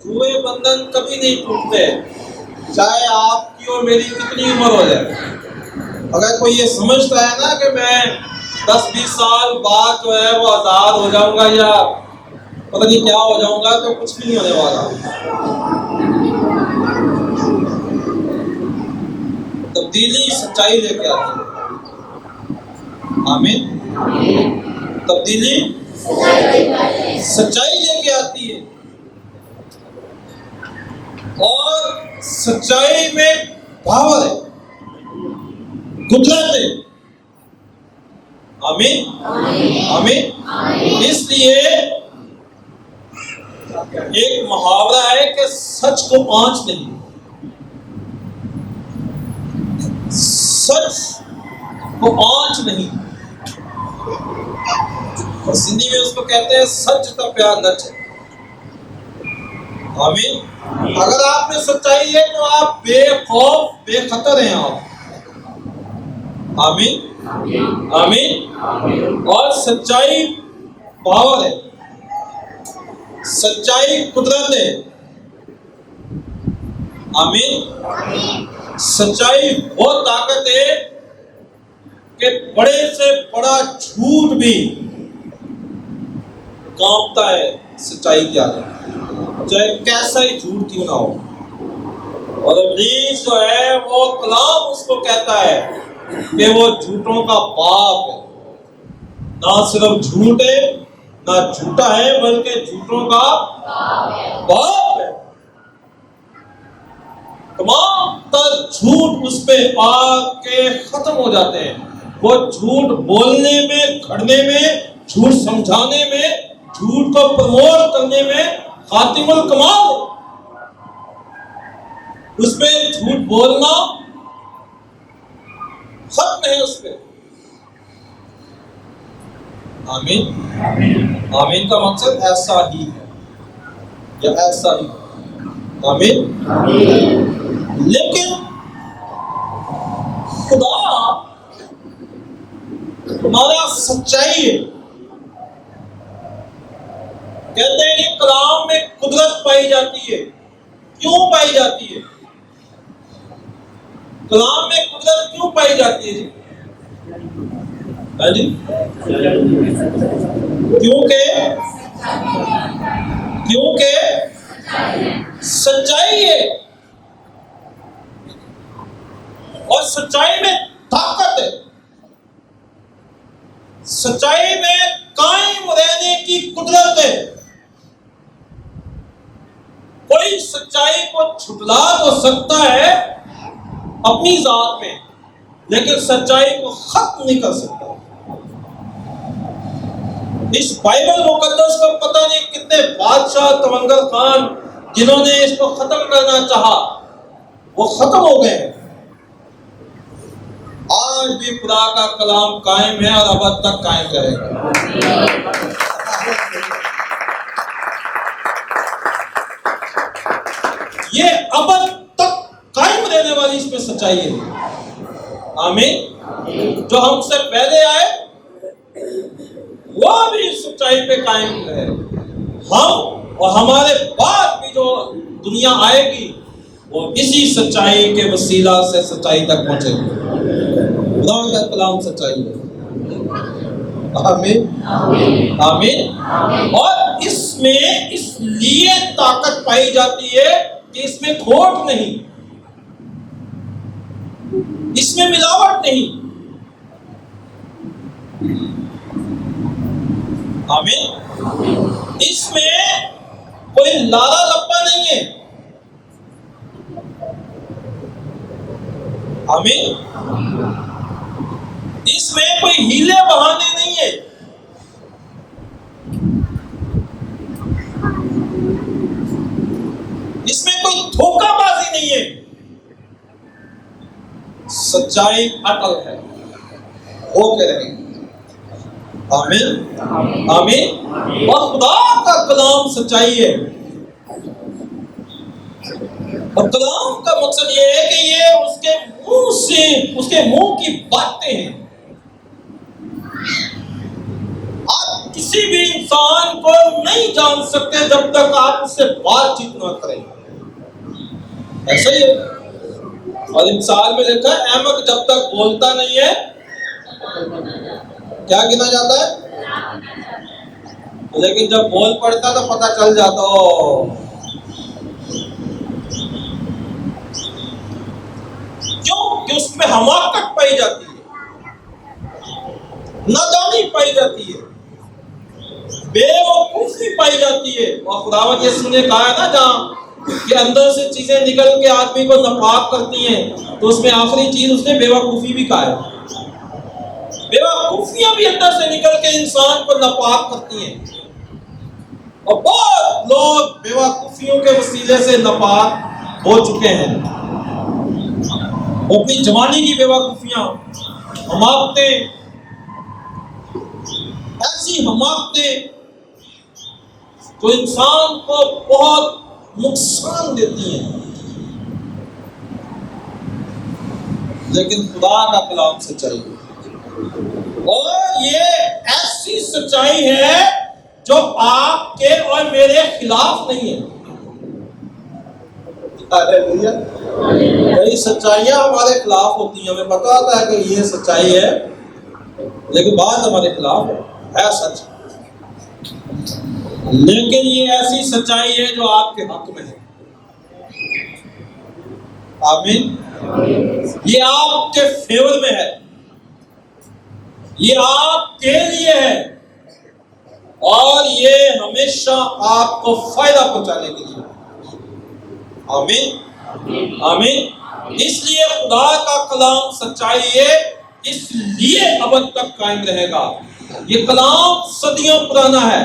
जुए बंधन कभी नहीं टूटते, चाहे आपकी और मेरी कितनी उम्र हो जाए। अगर कोई ये समझता है ना कि मैं 10-20 साल बाद जो है वो आजाद हो जाऊंगा या पता नहीं क्या हो जाऊंगा, तो कुछ भी नहीं होने वाला। तब्दीली सच्चाई लेके आती है। आमीन। तब्दीली सच्चाई लेके आती है, और सच्चाई में पावर है, कुदरत है। आमीन आमीन। इसलिए एक मुहावरा है कि सच को आंच नहीं, सच को आंच नहीं, और सिंधी में उसको कहते हैं सच का प्यार नच। आमीन। अगर आप में सच्चाई है तो आप बेखौफ बेखतर हैं आप। आमीन आमीन। और सच्चाई पावर है, सच्चाई कुदरत है। आमीन। सच्चाई वो ताकत है कि बड़े से बड़ा झूठ भी कांपता है सच्चाई के आगे, चाहे कैसा ही झूठ क्यों ना हो। और इब्लीस जो है वो कलाम उसको कहता है कि वो झूठों का बाप है। ना सिर्फ झूठ है, ना झूठा है, बल्कि झूठों का बाप है। तमाम तर झूठ उस पे आके खत्म हो जाते हैं। वो झूठ बोलने में, घड़ने में, झूठ समझाने में, झूठ को प्रमोट करने में खातिमुल कमाल। उसमें झूठ बोलना खत्म है उसपे। आमीन आमीन का मकसद ऐसा ही है, या ऐसा ही। आमीन। लेकिन खुदा हमारा सच्चाई है। कहते हैं कि कलाम में कुदरत पाई जाती है। क्यों पाई जाती है? कलाम में कुदरत क्यों पाई जाती है जी? हाँ जी, क्योंकि सच्चाई है, और सच्चाई में ताकत है। सच्चाई में कायम रहने की कुदरत है। कोई सच्चाई को छुटला तो सकता है अपनी जात में, लेकिन सच्चाई को खत्म नहीं कर सकता। इस बाइबल मुकद्दस को पता नहीं कितने बादशाह तवंगर खान जिन्होंने इसको खत्म करना चाहा, वो खत्म हो गए। आज भी खुदा का कलाम कायम है और अब तक कायम रहेगा। ये अब तक कायम रहने वाली इसमें सच्चाई है। आमीन। जो हमसे पहले आए वो भी सच्चाई पे कायम रहे। हम और हमारे बाद भी जो दुनिया आएगी वो इसी सच्चाई के वसीला से सच्चाई तक पहुंचेगी। खुदा का कलाम सच्चाई है। आमीन आमीन। और इसमें इसलिए ताकत पाई जाती है कि इसमें खोट नहीं, इसमें मिलावट नहीं। आमीन। इसमें कोई लाला लप्पा नहीं है। आमीन। इसमें कोई हीले बहाने नहीं है। इसमें कोई धोखाबाजी नहीं है। सच्चाई अटल है, हो के रहेगी। आमीन आमीन। और खुदा का कलाम सच्चाई है। और कलाम का मकसद ये है कि ये उसके मुंह से, उसके मुंह की बातें हैं। आप किसी भी इंसान को नहीं जान सकते जब तक आप उससे बातचीत न करें। ऐसा ही है। और इंसान में लिखा है अहमक जब तक बोलता नहीं है क्या गिना जाता है, लेकिन जब बोल पड़ता तो पता चल जाता हो। क्यों कि उसमें हमाकत पाई जाती है, नादानी पाई जाती है, बेवकूफी पाई जाती है। और खुदावंद यीशु ने कहा है ना जहाँ कि अंदर से चीजें निकल के आदमी को नापाक करती हैं, तो उसमें आखिरी चीज उसने बेवकूफी भी कहा है। बेवकूफियां भी अंदर से निकल के इंसान को नापाक करती हैं। और बहुत लोग बेवकूफियों के वसीले से नापाक हो चुके हैं। अपनी जवानी की बेवकूफियां, हमाकतें, ऐसी हमाकतें जो इंसान को बहुत नुकसान देती हैं। लेकिन खुदा का कलाम सच्चाई है, और ये ऐसी सच्चाई है जो आपके और मेरे खिलाफ नहीं है। कई सच्चाइयां हमारे खिलाफ होती हैं, हमें पता होता है कि ये सच्चाई है, लेकिन बात हमारे खिलाफ है सच। लेकिन ये ऐसी सच्चाई है जो आपके हक में है। आमीन। ये आपके फेवर में है, ये आपके लिए है, और ये हमेशा आपको फायदा पहुंचाने के लिए। आमीन आमीन। इसलिए खुदा का कलाम सच्चाई है, इसलिए अब तक कायम रहेगा। ये कलाम सदियों पुराना है,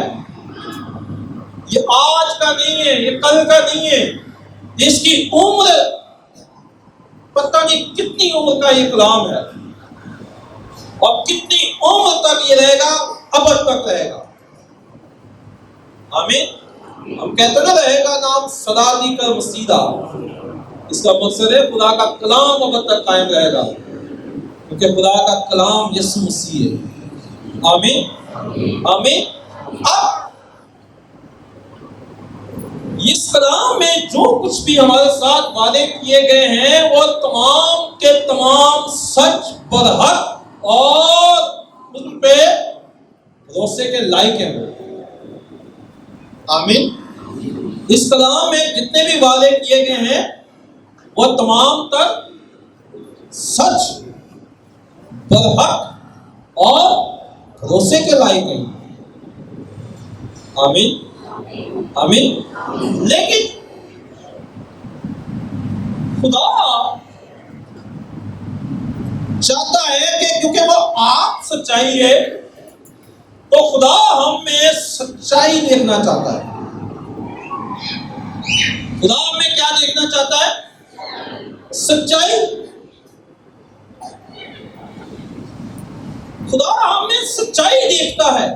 ये आज का नहीं है, ये कल का नहीं है। इसकी उम्र पता नहीं कितनी उम्र का ये कलाम है, और कितनी उम्र तक ये रहेगा, अब तक रहेगा। आमीन। हम कहते ना रहेगा नाम सदा दी कर मसीदा, इसका मकसद है खुदा का कलाम अब तक कायम रहेगा, क्योंकि खुदा का कलाम यीशु मसीह है। आमीन आमीन। अब इस कलाम में जो कुछ भी हमारे साथ वादे किए गए हैं वो तमाम के तमाम सच, बरहक और उन पे भरोसे के लायक है। आमीन। इस कलाम में जितने भी वादे किए गए हैं वो तमाम तक सच, बरहक और भरोसे के लायक हैं। आमीन आमीन। लेकिन खुदा चाहता है कि क्योंकि वो आप सच्चाई है, तो खुदा हम में सच्चाई देखना चाहता है। खुदा हमें क्या देखना चाहता है? सच्चाई। खुदा हमें सच्चाई देखता है।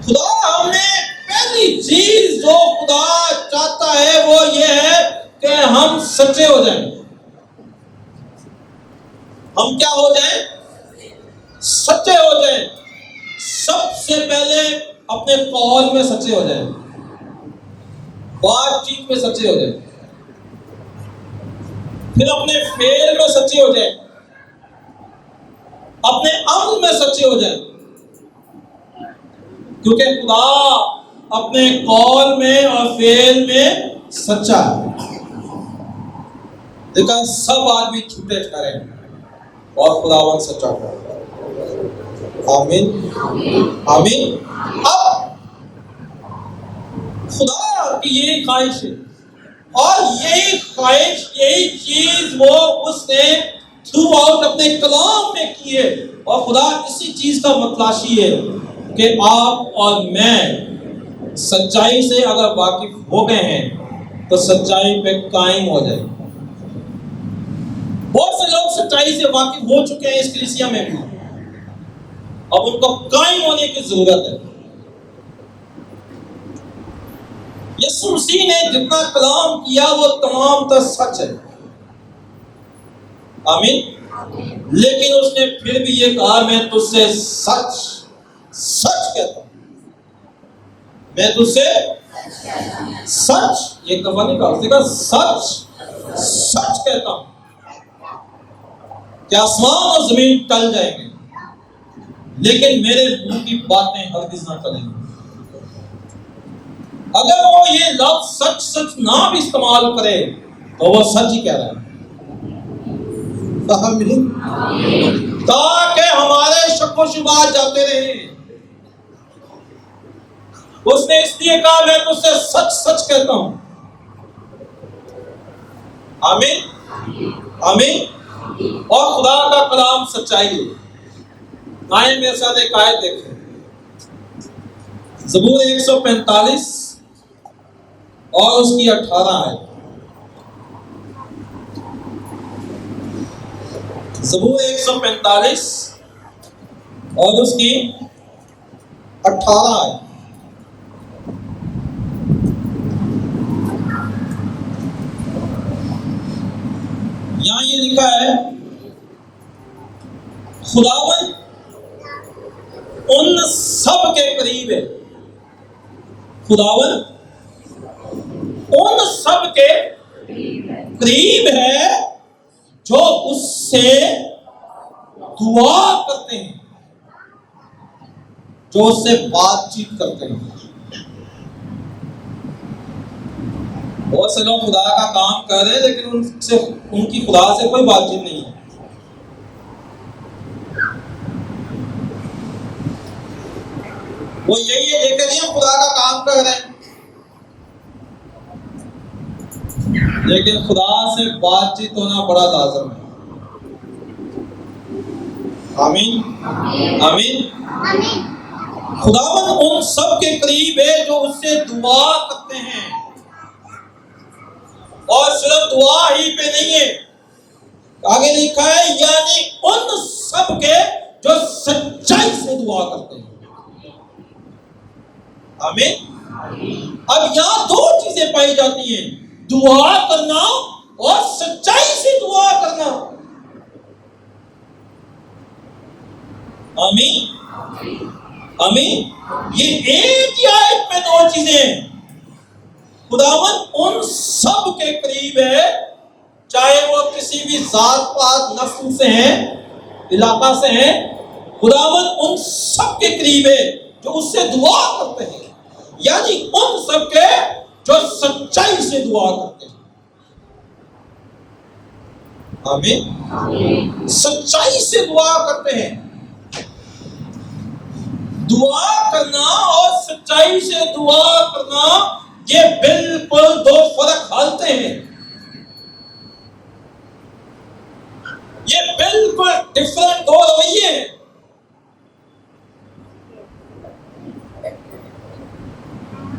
खुदा हमें पहली चीज जो खुदा चाहता है वो ये है कि हम सच्चे हो जाएं। हम क्या हो जाएं? सच्चे हो जाएं। सबसे पहले अपने कौल में सच्चे हो जाएं, बातचीत में सच्चे हो जाएं, फिर अपने फेल में सच्चे हो जाएं, अपने अमल में सच्चे हो जाएं, क्योंकि खुदा अपने कौल में और फेल में सच्चा है। देखा, सब आदमी झूठे ठहरे और खुदावंद सच्चा ठहरा। आमीन आमीन। अब खुदा की यही ख्वाहिश है, और यही ख्वाहिश, यही चीज वो उसने थ्रू आउट अपने कलाम में की है। और खुदा इसी चीज का मतलाशी है कि आप और मैं सच्चाई से अगर वाकिफ हो गए हैं तो सच्चाई पे कायम हो जाए। बहुत से लोग सच्चाई से वाकिफ हो चुके हैं इस कलीसिया में भी, अब उनको कायम होने की जरूरत है। यीशु मसीह ने जितना कलाम किया वो तमाम तो सच है। आमीन। लेकिन उसने फिर भी ये कहा, मैं तुझसे सच सच कहता हूं, मैं तुझसे सच, एक दफा नहीं कहा, उसने कहा सच सच कहता हूं कि आसमान और जमीन टल जाएंगे लेकिन मेरे मुंह की बातें हरगिज ना टलेंगी। अगर वो ये लफ्ज सच सच ना भी इस्तेमाल करे तो वो सच ही कह रहा है, ताकि हमारे शक व शुबहात जाते रहे। उसने इसलिए कहा, मैं तुझसे सच सच कहता हूं। आमीन आमीन। और खुदा का कलाम सच्चाई है। आए मेरे साथ एक आयत देखें, ज़बूर 145 और उसकी 18 आयत। ज़बूर 145 और उसकी 18 आयत। यहां ये लिखा है, खुदावन उन सब के करीब है, खुदावन उन सब के करीब है जो उससे दुआ करते हैं, जो उससे बातचीत करते हैं। बहुत से लोग खुदा का काम कर रहे हैं लेकिन उनसे उनकी खुदा से कोई बातचीत नहीं है। वो यही है, लेकिन नहीं हम खुदा का काम कर रहे हैं, लेकिन खुदा से बातचीत होना बड़ा लाज़िम है। आमीन आमीन। खुदावन उन सब के करीब है जो उससे दुआ करते हैं, और सिर्फ दुआ ही पे नहीं है, आगे लिखा है यानी उन सब के जो सच्चाई से दुआ करते हैं। आमीन। अब यहां दो चीजें पाई जाती हैं, दुआ करना और सच्चाई से दुआ करना। आमीन आमीन। ये एक ही आयत में दो चीजें हैं। खुदावन उन सब के करीब है, चाहे वो किसी भी जात पात नस्ल से हैं, इलाका से हैं, खुदावन उन सब के करीब है जो उससे दुआ करते हैं, यानी उन सब के जो सच्चाई से दुआ करते हैं। आमीन। सच्चाई से दुआ करते हैं। दुआ करना और सच्चाई से दुआ करना ये बिल्कुल दो फर्क हालते हैं, ये बिल्कुल डिफरेंट दो रवैये हैं।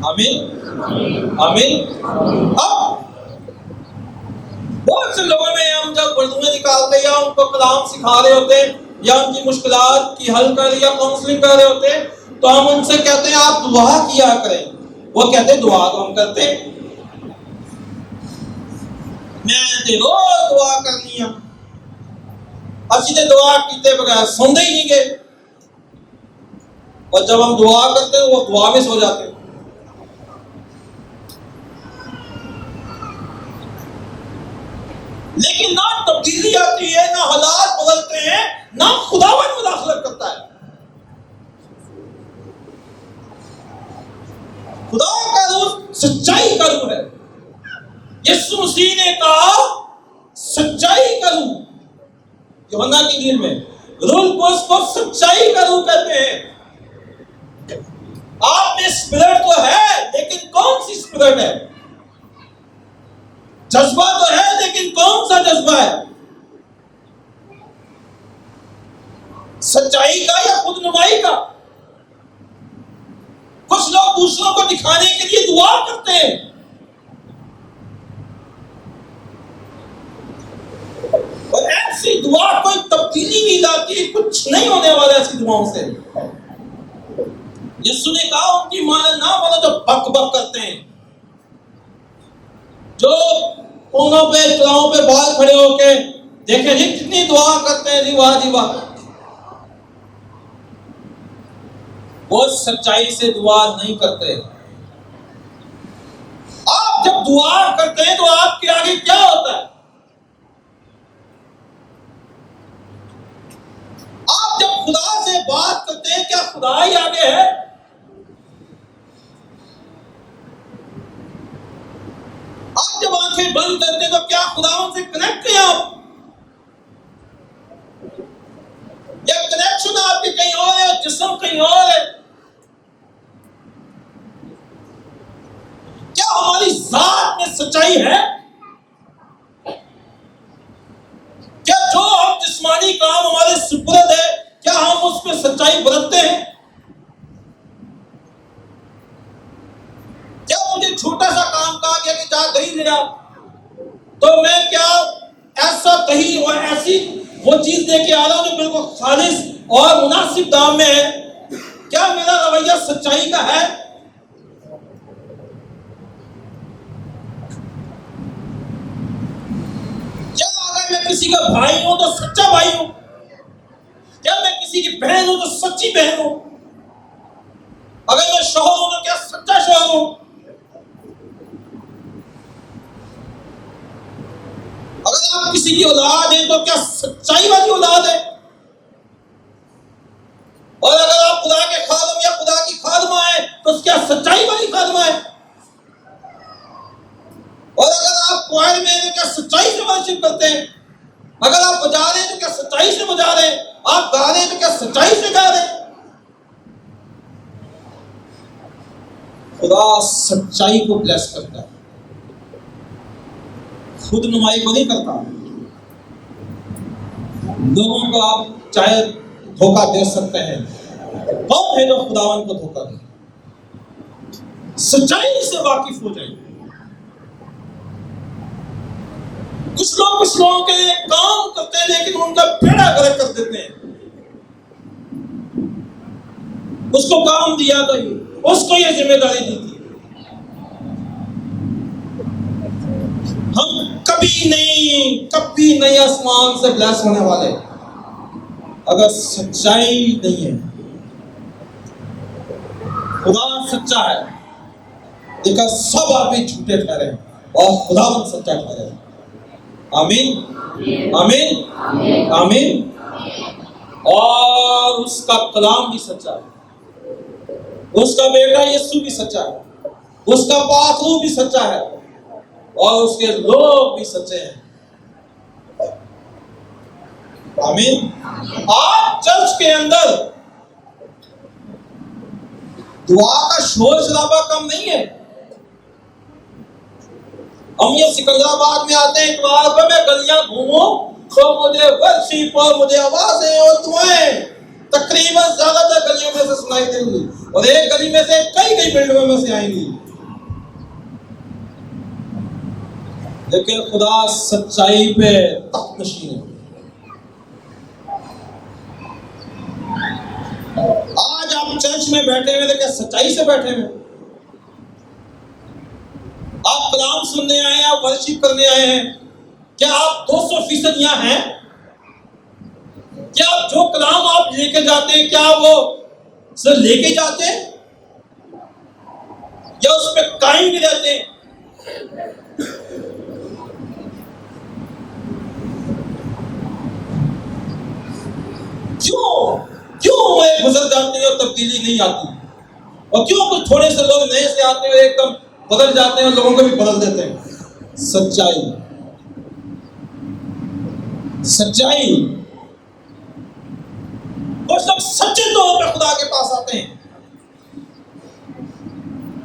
आमीन आमीन। अब बहुत से लोगों में हम जब वर्जुए निकालते हैं या उनको कलाम सिखा रहे होते हैं या उनकी मुश्किलात की हल कर या काउंसलिंग कर रहे होते हैं, तो हम उनसे कहते हैं आप दुआ किया करें। वो कहते हैं दुआ तो हम करते हैं, मैं रोज दुआ करनी है, असि ते दुआ कीते बगैर सोंदे ही नहीं गए, और जब हम दुआ करते हैं वो दुआ में सो जाते हैं। लेकिन ना तब्दीली आती है, ना हालात बदलते हैं, ना खुदावन मुदाखलत करता है। खुदा का रूह सच्चाई का रूह है। यीशु मसीह ने कहा सच्चाई का रूह, यूहन्ना की इंजील में रूह को उसको सच्चाई का रूह कहते हैं। आप में स्पिरिट तो है, लेकिन कौन सी स्पिरिट है? जज्बा तो है, लेकिन कौन सा जज्बा है? सच्चाई का या खुदनुमाई का? कुछ लोग दूसरों को दिखाने के लिए दुआ करते हैं, और ऐसी दुआ कोई तब्दीली नहीं लाती, कुछ नहीं होने वाला ऐसी दुआओं से। यीशु ने कहा उनकी माने ना बोलो जो बक बक करते हैं, जो कोनों पे चलाओं पे बाल खड़े होके देखें जी कितनी दुआ करते हैं जी, वाह जी वाह। वो सच्चाई से दुआ नहीं करते। आप जब दुआ करते हैं तो आपके आगे क्या होता है? आप जब खुदा से बात करते हैं, क्या खुदा ही आगे है? आप जब आंखें बंद करते हैं तो क्या खुदा उनसे कनेक्ट हैं आप? या कनेक्शन आपके कहीं और है और जिस्म कहीं और है? क्या हमारी जात में सच्चाई है? क्या जो हम जिस्मानी काम हमारे सुपुर्द है, क्या हम उस पर सच्चाई बरतते हैं? क्या मुझे छोटा सा काम कहा गया कि जा दही ले आ, तो मैं क्या ऐसा दही और ऐसी वो चीज दे के आ रहा हूं जो बिल्कुल खालिस और मुनासिब दाम में है? क्या मेरा रवैया सच्चाई का है? क्या अगर मैं किसी का भाई हूं तो सच्चा भाई हूं? क्या मैं किसी की बहन हूं तो सच्ची बहन हूं? अगर मैं शौहर हूं तो क्या सच्चा शौहर हूं? अगर आप किसी की औलाद है तो क्या सच्चाई वाली औलाद है? और अगर आप खुदा के खादम या खुदा की खादमा है तो क्या सच्चाई वाली खादमा है? और अगर आप क्वायर में हैं तो क्या सच्चाई से वर्शिप करते हैं? अगर आप बजा रहे हैं तो क्या सच्चाई से बजा रहे हैं? आप गा रहे हैं तो क्या सच्चाई से गा रहे हैं? खुदा सच्चाई को ब्लेस करता है, खुद नुमाई को नहीं करता। लोगों को आप चाहे धोखा दे सकते हैं, कौन है जो खुदावन को धोखा दे? सच्चाई से वाकिफ हो जाए। कुछ लोगों के लिए काम करते हैं लेकिन उनका बेड़ा गर्क कर देते हैं। उसको काम दिया तो ही, उसको ये जिम्मेदारी दी थी। हम कभी नहीं आसमान से ब्लेस होने वाले अगर सच्चाई नहीं है। खुदा सच्चा है लेकिन सब आदमी झूठे ठहरे और खुदावन सच्चा ठहरे। आमीन आमीन आमीन। और उसका कलाम भी सच्चा है, उसका बेटा यीशु भी सच्चा है, उसका पाथरू भी सच्चा है और उसके लोग भी सच्चे हैं। आमीन। आज चर्च के अंदर दुआ का शोर शराबा कम नहीं है। हम ये सिकंदराबाद में आते हैं, इतवार पर मैं गलियां घूमूं तो मुझे वर्शिप और मुझे आवाजें और दुआएं तकरीबन ज्यादातर गलियों में से सुनाई देंगी और एक गली में से कई बिल्डिंगों में से आएंगी। लेकिन खुदा सच्चाई पे तख्तनशीन है। आज आप चर्च में बैठे हुए थे, क्या सच्चाई से बैठे हुए? आप कलाम सुनने आए हैं, आप वर्शिप करने आए हैं? क्या आप 200% यहाँ हैं? क्या आप जो कलाम आप लेके जाते हैं, क्या वो सिर्फ लेके जाते हैं या उस पर कायम भी रहते हैं? क्यों मैं गुजर जाते हैं और तब्दीली नहीं आती? और क्यों कुछ थोड़े से लोग नए से आते हैं एकदम बदल जाते हैं और लोगों को भी बदल देते हैं? सच्चाई। और सब सच्चे तौर पर खुदा के पास आते हैं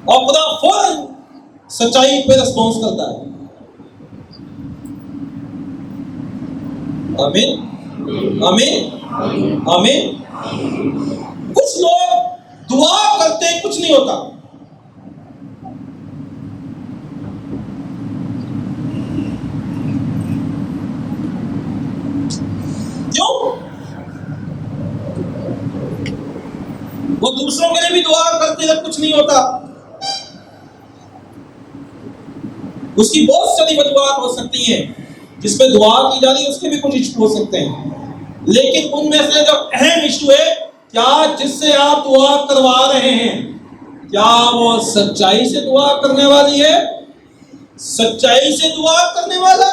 और खुदा फौरन सच्चाई पे रिस्पॉन्स करता है। आमीन आमीन आमीन। कुछ लोग दुआ करते हैं, कुछ नहीं होता। क्यों? वो दूसरों के लिए भी दुआ करते हैं, कुछ नहीं होता। उसकी बहुत सारी वजूहात हो सकती हैं। जिसपे दुआ की जा रही है उसके भी कुछ इशू हो सकते हैं, लेकिन उनमें से जो अहम इशू है, क्या जिससे आप दुआ करवा रहे हैं, क्या वो सच्चाई से दुआ करने वाली है, सच्चाई से दुआ करने वाला,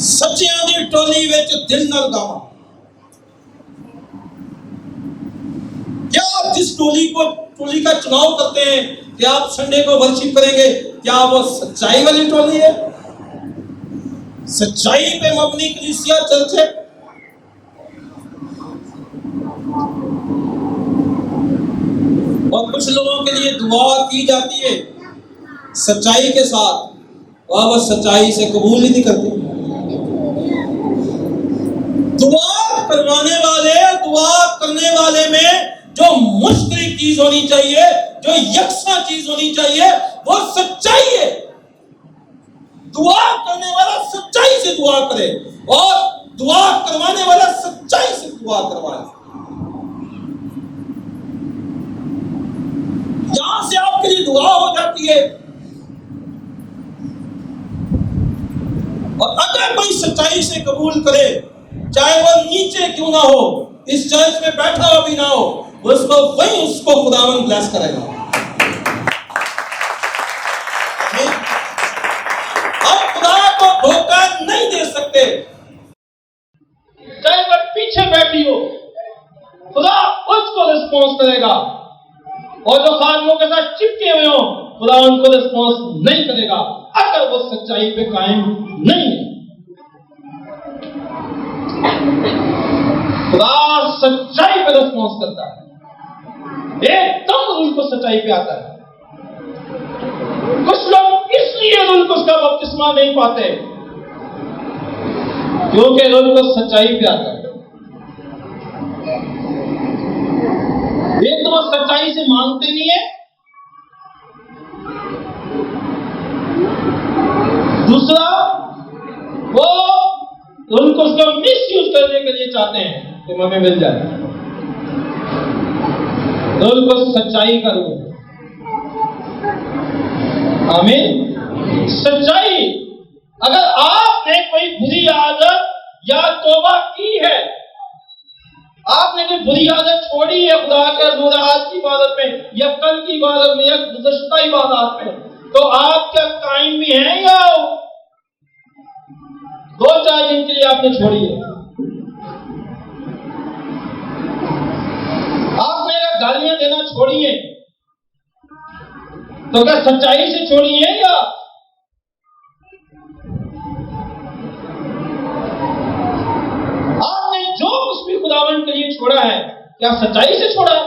सच्चियां दी टोली विच दिल नाल गावा। क्या आप जिस टोली का चुनाव करते हैं कि आप संडे को वर्शिप करेंगे, क्या वो सच्चाई वाली टोली है, सच्चाई पे मबनी कलीसिया चर्च है? और कुछ लोगों के लिए दुआ की जाती है सच्चाई के साथ, और वो सच्चाई से कबूल ही नहीं करते। दुआ करवाने वाले, दुआ करने वाले में जो मुश्किल चीज होनी चाहिए, जो यकसा चीज होनी चाहिए, वो सच्चाई है। दुआ करने वाला सच्चाई से दुआ करे और दुआ करवाने वाला सच्चाई से दुआ करवाए। यहां से आपके लिए दुआ हो जाती है, और अगर कोई सच्चाई से कबूल करे, चाहे वो नीचे क्यों ना हो, इस चर्च में बैठा हुआ भी ना हो, उसको खुदावंद ब्लेस करेगा। हम खुदा को धोखा नहीं दे सकते। चाहे वो पीछे बैठी हो, खुदा उसको रिस्पॉन्स करेगा, और जो खादमों के साथ चिपके हुए हो, खुदा उनको रिस्पॉन्स नहीं करेगा अगर वो सच्चाई पे कायम नहीं है। खुदा सच्चाई पे रिस्पॉन्स करता है, एकदम रूल को सच्चाई पे आता है। कुछ लोग इसलिए रूल को उसका बपतिस्मा नहीं पाते क्योंकि रूल को सच्चाई पे आता है। एक तो वो सच्चाई से मांगते नहीं है, दूसरा वो उनको उसका मिसयूज करने के लिए चाहते हैं कि हमें मिल जाए। तो उनको सच्चाई का रूप, आमीन। सच्चाई, अगर आपने कोई बुरी आदत या तौबा की है, आपने कोई बुरी आदत छोड़ी है खुदा के हजूर आज की इबादत में या कल की इबादत में या गुज़श्ता इबादत में, तो आप क्या कायम भी हैं या 2-4 दिन के लिए आपने छोड़ी है? आपने गालियां देना छोड़ी है, तो क्या सच्चाई से छोड़ी है या आपने जो कुछ भी खुदावंद के लिए छोड़ा है, क्या सच्चाई से छोड़ा है?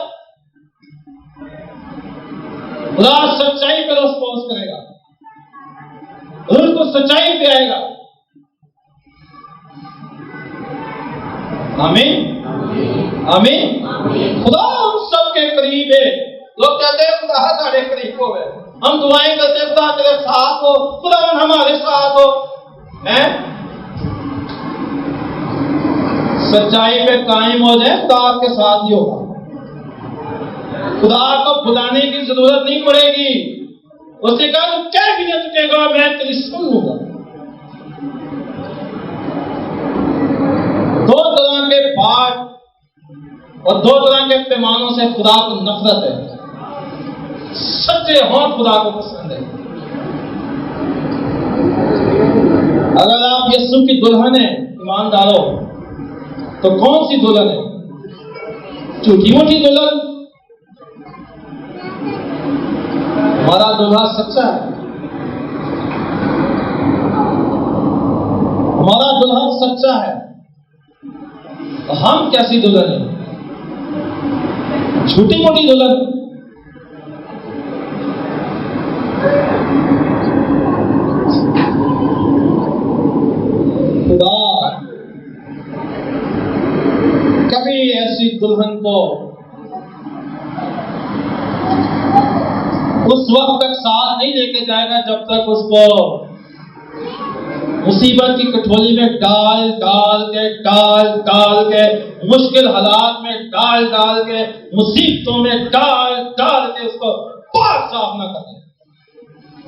खुदा सच्चाई पर रिस्पॉन्स करेगा, उनको सच्चाई पे आएगा। आमीन, आमीन। खुदा हम सबके करीब है। लोग कहते हैं खुदा हमारे करीब हो, हम दुआएं करते हैं खुदा तेरे साथ हो, खुदा हमारे साथ हो, हैं? सच्चाई पे कायम हो जाए, खुदा आपके साथ ही होगा। खुदा को बुलाने की जरूरत नहीं पड़ेगी। उसने कहा तू कह भी नहीं चुकेगा, मैं तेरी सुन लूंगा। 2 तरह के पाठ और 2 तरह के पैमानों से खुदा को नफरत है। सच्चे होंठ खुदा को पसंद है। अगर आप यीशु की दुल्हन है, ईमानदारों, तो कौन सी दुल्हन है? झूठी मोटी दुल्हन? हमारा दुल्हा सच्चा है, हमारा दुल्हा सच्चा है। हम कैसी दुल्हन है? छोटी मोटी दुल्हन? खुदा कभी ऐसी दुल्हन को उस वक्त तक साथ नहीं लेके जाएगा जब तक उसको मुसीबत की कटोरी में डाल डाल के मुश्किल हालात में डाल के मुसीबतों में डाल के उसको पार साफ ना कर दे।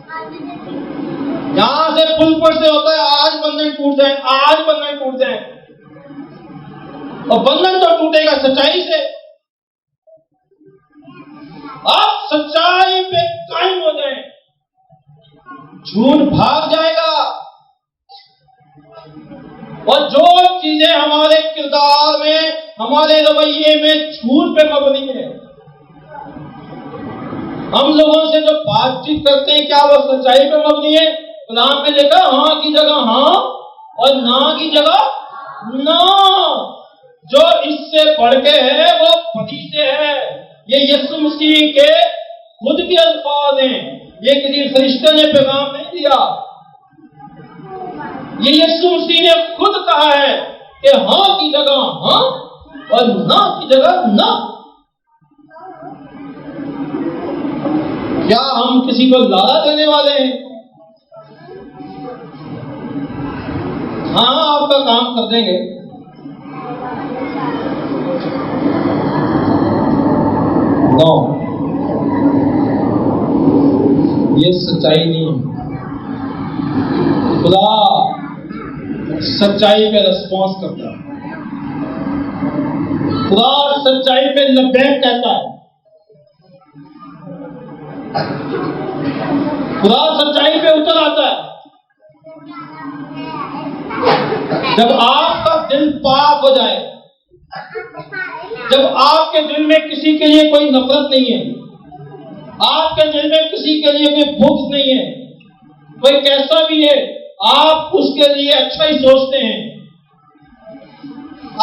यहां से पुल से होता है आज बंधन टूट जाए, आज बंधन टूट जाए, और बंधन तो टूटेगा सच्चाई से। आप सच्चाई पे कायम हो जाएं, झूठ भाग जाएगा। और जो चीजें हमारे किरदार में, हमारे रवैये में झूठ पे मबनी है, हम लोगों से जो बातचीत करते हैं क्या वो सच्चाई पे मबनी है? कलाम में लिखा हाँ की जगह हाँ और ना की जगह ना। जो इससे बढ़ के है वो बदी से है। ये यीशु मसीह के खुद के अल्फाज हैं, ये किसी फरिश्ते ने पैगाम नहीं दिया। ये यीशु मसीह ने खुद कहा है कि हाँ की जगह हाँ और ना की जगह ना। क्या हम किसी को लाला देने वाले हैं? हाँ आपका काम कर देंगे, नो, ये सच्चाई नहीं है। खुदा सच्चाई पे रिस्पॉन्स करता है, खुदा सच्चाई पे लबैक कहता है, खुदा सच्चाई पे उतर आता है। जब आपका दिल पाक हो जाए, जब आपके दिल में किसी के लिए कोई नफरत नहीं है, आपके दिल में किसी के लिए कोई बुग़्ज़ नहीं है, कोई कैसा भी है आप उसके लिए अच्छा ही सोचते हैं,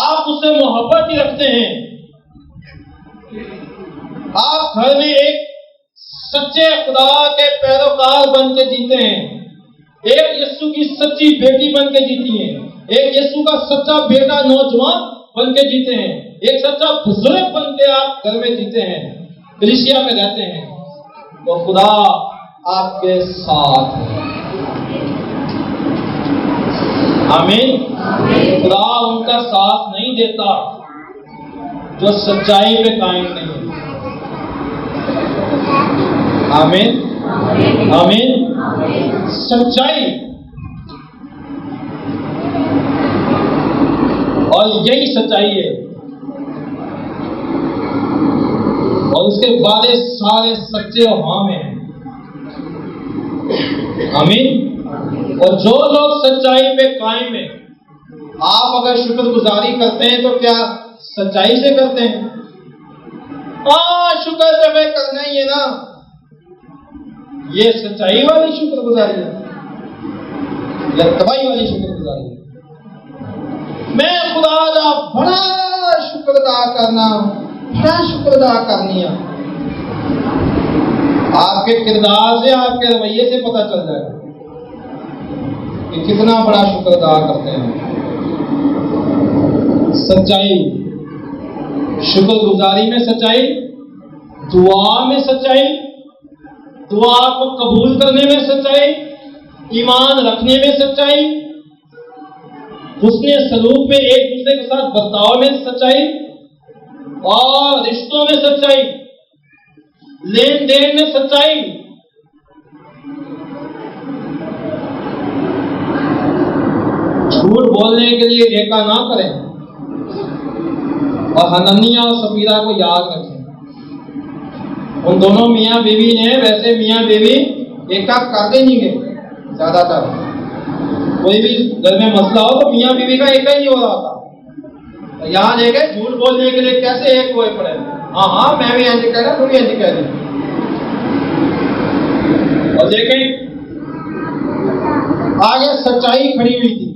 आप उससे मोहब्बत ही रखते हैं, आप घर में एक सच्चे खुदा के पैरोकार बन के जीते हैं, एक यीशु की सच्ची बेटी बन के जीती हैं, एक यीशु का सच्चा बेटा नौजवान बन के जीते हैं, एक सच्चा बुजुर्ग बन के आप घर में जीते हैं, कलीसिया में रहते हैं, तो खुदा आपके साथ है। आमीन। खुदा उनका साथ नहीं देता जो सच्चाई पे कायम नहीं है। आमीन आमीन। सच्चाई, और यही सच्चाई है, और उसके बाद सारे सच्चे और हाँ में हैं। आमीन। और जो लोग सच्चाई पे कायम है, आप अगर शुक्रगुजारी करते हैं तो क्या सच्चाई से करते हैं? हाँ शुक्र तो हमें करना ही है ना, ये सच्चाई वाली शुक्रगुजारी है या तबाही वाली शुक्रगुजारी है? मैं खुदा का बड़ा शुक्र अदा करना, बड़ा शुक्र अदा करनी है। आपके किरदार से, आपके रवैये से पता चल जाएगा कि कितना बड़ा शुक्र अदा करते हैं। सच्चाई, शुक्रगुजारी में सच्चाई, दुआ में सच्चाई, दुआ को कबूल करने में सच्चाई, ईमान रखने में सच्चाई, हुस्ने सलूक में एक दूसरे के साथ बर्ताव में सच्चाई, और रिश्तों में सच्चाई, लेन देन में सच्चाई। झूठ बोलने के लिए एका ना करें, और हननिया और सफीरा को याद रखें। उन दोनों मियाँ बीवी ने, वैसे मियाँ बीवी एका करते नहीं गए ज्यादातर। कोई भी घर में मसला हो तो मियाँ बीवी का एका ही नहीं हो रहा था। यहाँ देखे झूठ बोलने के लिए कैसे एक हुए पड़े। हाँ हाँ मैं भी ऐसे कह रहा, तुम भी ऐसे कह रही। और देखें आगे सच्चाई खड़ी हुई थी।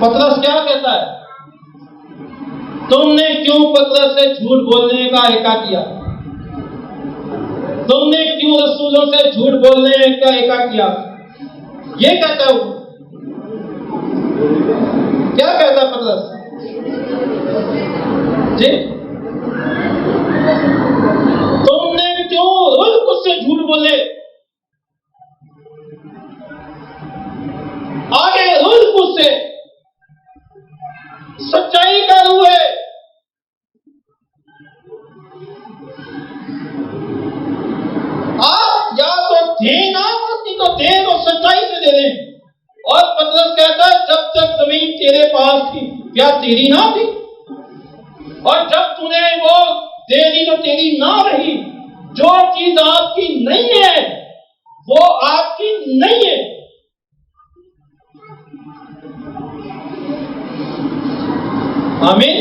पतरस क्या कहता है? तुमने क्यों पतरस से झूठ बोलने का एका किया? तुमने क्यों रसूलों से झूठ बोलने का एका किया? ये कहता हूं। क्या कहता पतरस जी? तुमने क्यों रुल्कुस से झूठ बोले? आगे रुल्कुस से सच्चाई का रूह है। आप याद दे दें। और पतरस कहता है जब तक जमीन तेरे पास थी क्या तेरी ना थी, और जब तूने वो दे दी तो तेरी ना रही। जो चीज आपकी नहीं है वो आपकी नहीं है। आमीन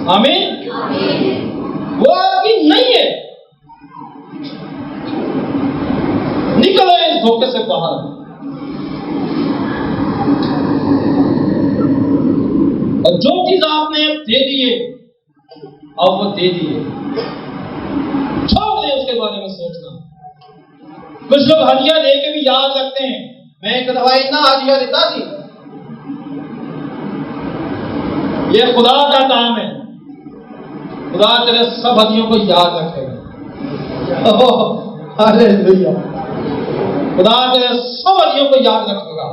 आमीन। वो आपकी नहीं है। निकलो इस धोखे से बाहर। और जो चीज आपने दे दिए अब वो दे दिए, छोड़ दे उसके बारे में सोचना। कुछ लोग हदिया दे के भी याद रखते हैं। मैं एक दफा इतना हदिया देता थी। ये खुदा का काम है, खुदा तेरे सब हदियों को याद रखेगा। हालेलुया। खुदा तेरे सब हदियों को याद रखेगा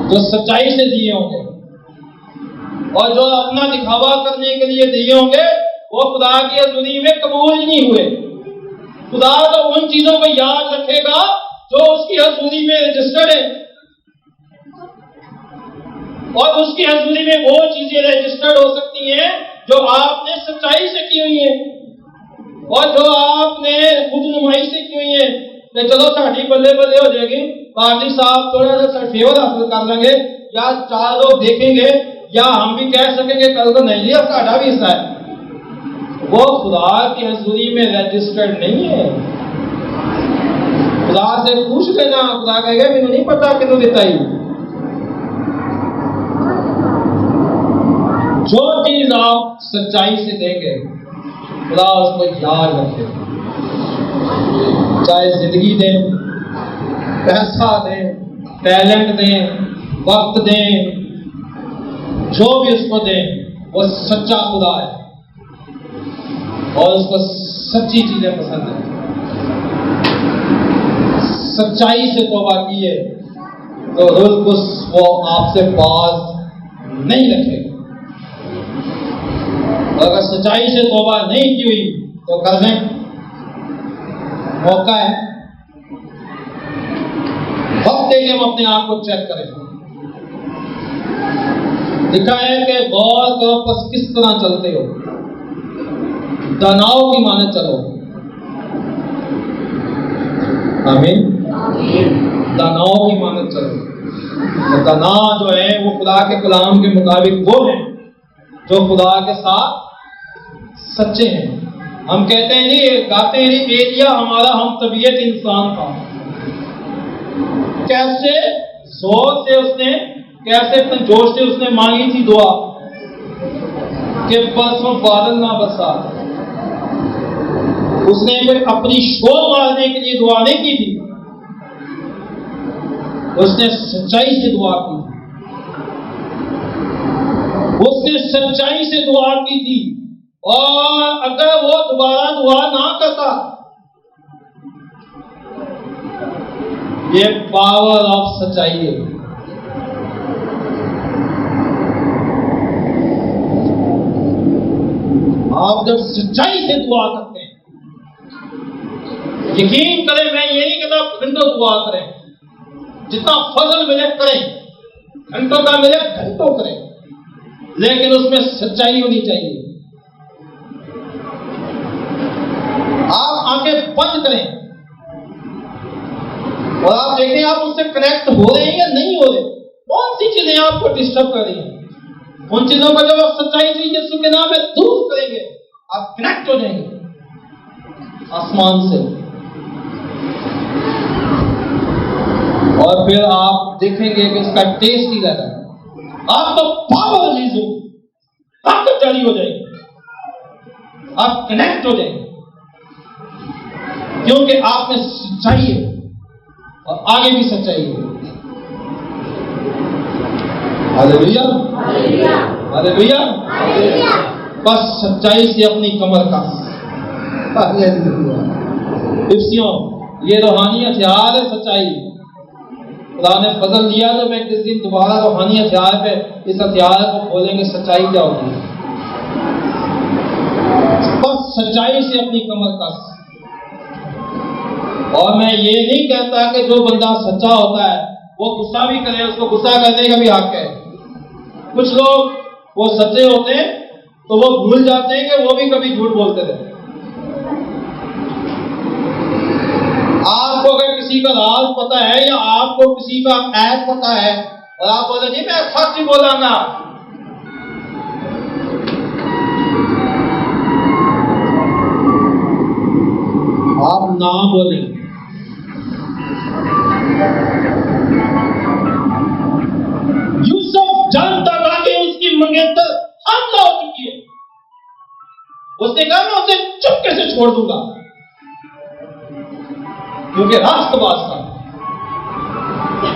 जो सच्चाई से दिए होंगे, और जो अपना दिखावा करने के लिए दिए होंगे वो खुदा की हजूरी में कबूल ही नहीं हुए। खुदा तो उन चीजों को याद रखेगा जो उसकी हजूरी में रजिस्टर्ड है, और उसकी हजूरी में वो चीजें रजिस्टर्ड हो सकती हैं जो आपने सच्चाई से की हुई है, और जो आपने खुद नुमाई से की हुई है। तो चलो साड़ी बल्ले बल्ले हो जाएगी, पादरी साहब थोड़ा सा फेवर हासिल कर लेंगे, या 4 लोग देखेंगे, या हम भी कह सकेंगे कल को नहीं लिया साड़ा भी हिस्सा है। वो खुदा की हजूरी में रजिस्टर्ड नहीं है। खुदा से पूछ लेना, खुदा कहेगा मैंने नहीं पता कितने देता ही। जो चीज आप सच्चाई से देंगे खुदा उसको याद रखेगा। चाहे जिंदगी दें, पैसा दें, टैलेंट दें, वक्त दें, जो भी उसको दें, वो सच्चा खुदा है और उसको सच्ची चीजें पसंद है। सच्चाई से तौबा किए तो रोज वो आपसे बाज नहीं रखेगा। अगर सच्चाई से तौबा नहीं की हुई तो कर दें, मौका है। वक्त देके हम अपने आप को चेक करें। लिखा है कि गौर करो बस किस तरह चलते हो, दानाओं की माने चलो। आमीन। दानाओं की माने चलो। तो दाना जो है वो खुदा के कलाम के मुताबिक वो है जो खुदा के साथ सच्चे हैं। हम कहते हैं जी, गाते हैं जी, एलिया हमारा हम तबीयत इंसान था। कैसे जोर से उसने, कैसे अपने जोश से उसने मांगी थी दुआ कि बरसों बादल ना बरसा। उसने फिर अपनी शोर मारने के लिए दुआ नहीं की थी, उसने सच्चाई से दुआ की थी। उसने सच्चाई से दुआ की थी, और अगर वो दोबारा दुआ ना करता, ये पावर ऑफ सच्चाई है। आप जब सच्चाई से दुआ करते हैं, यकीन करें, मैं ये नहीं कहता घंटों दुआ करें, जितना फजल मिले करें, घंटों का मिले घंटों करें, लेकिन उसमें सच्चाई होनी चाहिए। आप आंखें बंद करें और आप देखें आप उससे कनेक्ट हो रहे हैं या नहीं हो रहे। कौन सी चीजें आपको डिस्टर्ब कर रही हैं? उन चीजों को जब आप सच्चाई से यीशु के नाम में दूर करेंगे, आप कनेक्ट हो जाएंगे आसमान से, और फिर आप देखेंगे कि उसका टेस्ट ही रहेगा। आपको पावर रिलीज होगी, ताकत जारी हो जाएगी, आप कनेक्ट हो जाएंगे, क्योंकि आप में सच्चाई है और आगे भी सच्चाई है। Hallelujah, hallelujah. बस सच्चाई से अपनी कमर का। हालेलुया। इफ्सियों, ये रूहानी हथियार है सच्चाई। खुदा ने फजल दिया तो मैं किस दिन दोबारा रूहानी हथियार पे इस हथियार को खोलेंगे। सच्चाई क्या होती है? बस सच्चाई से अपनी कमर कस। और मैं ये नहीं कहता कि जो बंदा सच्चा होता है वो गुस्सा भी करे, उसको गुस्सा करने का भी हक है। कुछ लोग वो सच्चे होते हैं तो वो भूल जाते हैं कि वो भी कभी झूठ बोलते थे। आपको अगर किसी का राज पता है या आपको किसी का ऐप पता है और आप बोले जी मैं सच ही बोलांगा, आप ना बोलें। यूसुफ जानता था कि उसकी मंगेतर हमला हो चुकी है। उसने कहा मैं उसे चुपके से छोड़ दूंगा, क्योंकि राष्ट्रवाद था।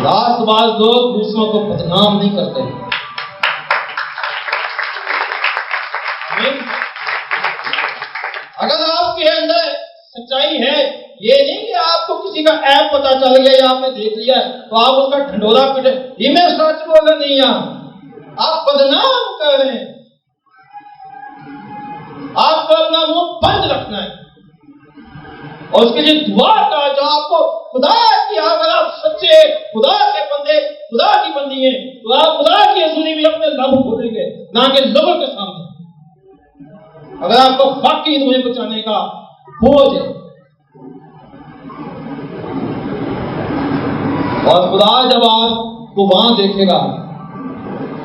राष्ट्रवाद लोग दूसरों को बदनाम नहीं करते। अगर आपके अंदर सच्चाई है, ये नहीं कि आपको किसी का ऐप पता चल गया या आपने देख लिया तो आप उसका ढंडोरा पीटे, ये मैं सच बोल रहा नहीं, आप बदनाम कर रहे हैं। आपको अपना मुंह बंद रखना है और उसके लिए दुआ का जो आपको खुदा की, अगर आप सच्चे खुदा के बंदे, खुदा की बंदी हैं तो आप खुदा की हजूरी में अपने लब खोलेंगे, ना कि लोगों के सामने। अगर आपको वाकई तुम्हें बचाने का बोझ है और खुदा जब आपको वहां देखेगा,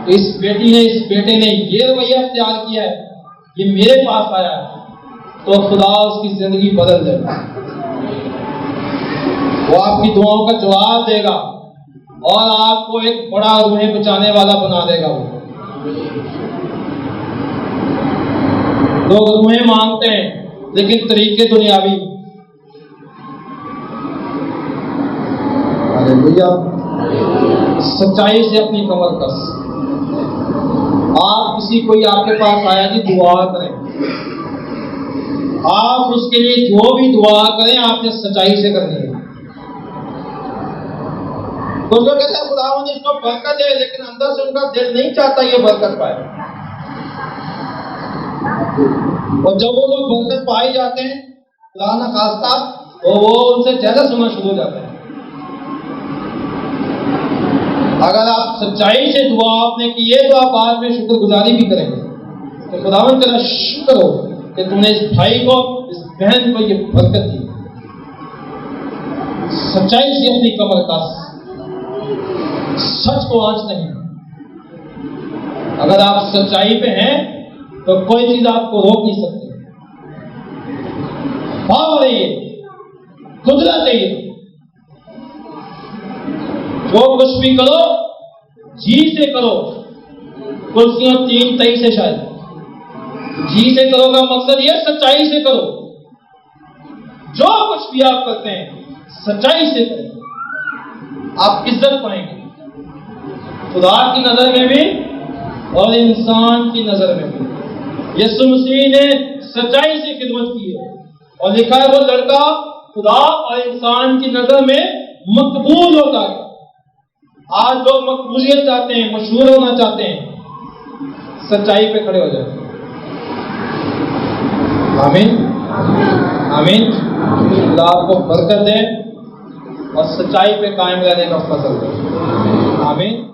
इस बेटी ने, इस बेटे ने ये रवैया इख्तियार किया है, ये मेरे पास आया है, तो खुदा उसकी जिंदगी बदल देगा। वो आपकी दुआओं का जवाब देगा और आपको एक बड़ा रूहें बचाने वाला बना देगा। वो लोग रूहें मांगते हैं लेकिन तरीके दुनियावी। हालेलुया। सच्चाई से अपनी कमर कस। आप किसी कोई आपके पास आया जी दुआ करें, आप उसके लिए जो भी दुआ करें आपने सच्चाई से करनी है। कुछ लोग कहते हैं खुदावंद ने इसको बरकत दे, लेकिन अंदर से उनका दिल नहीं चाहता ये बरकत पाए। और जब वो लोग बरकत पाए जाते हैं खुदा ना खास्ता, तो वो उनसे ज्यादा सुनना शुरू हो जाता है। अगर आप सच्चाई से दुआ आपने की है तो आप बाद में शुक्रगुजारी भी करेंगे तो खुदावंद तेरा शुक्र हो कि तुमने इस भाई को, इस बहन को ये बरकत दी। सच्चाई से अपनी कमर कस, सच को आंच नहीं। अगर आप सच्चाई पे हैं तो कोई चीज आपको रोक नहीं सकती। पावर है ये, कुदरत है ये। जो कुछ भी करो जी से करो। कुर्सियां 3:23 से शायद जी से करो का मकसद यह सच्चाई से करो। जो कुछ भी आप करते हैं सच्चाई से करो, आप इज्जत पाएंगे खुदा की नजर में भी और इंसान की नजर में भी। यीशु मसीह ने सच्चाई से खिदमत की है और लिखा है वो लड़का खुदा और इंसान की नजर में मकबूल होता है। आज लोग मकबूलियत चाहते हैं, मशहूर होना चाहते हैं, सच्चाई पे खड़े हो जाते हैं। आमीन आमीन। खुदा आपको बरकत दे और सच्चाई पे कायम रहने का फजल दे। आमीन।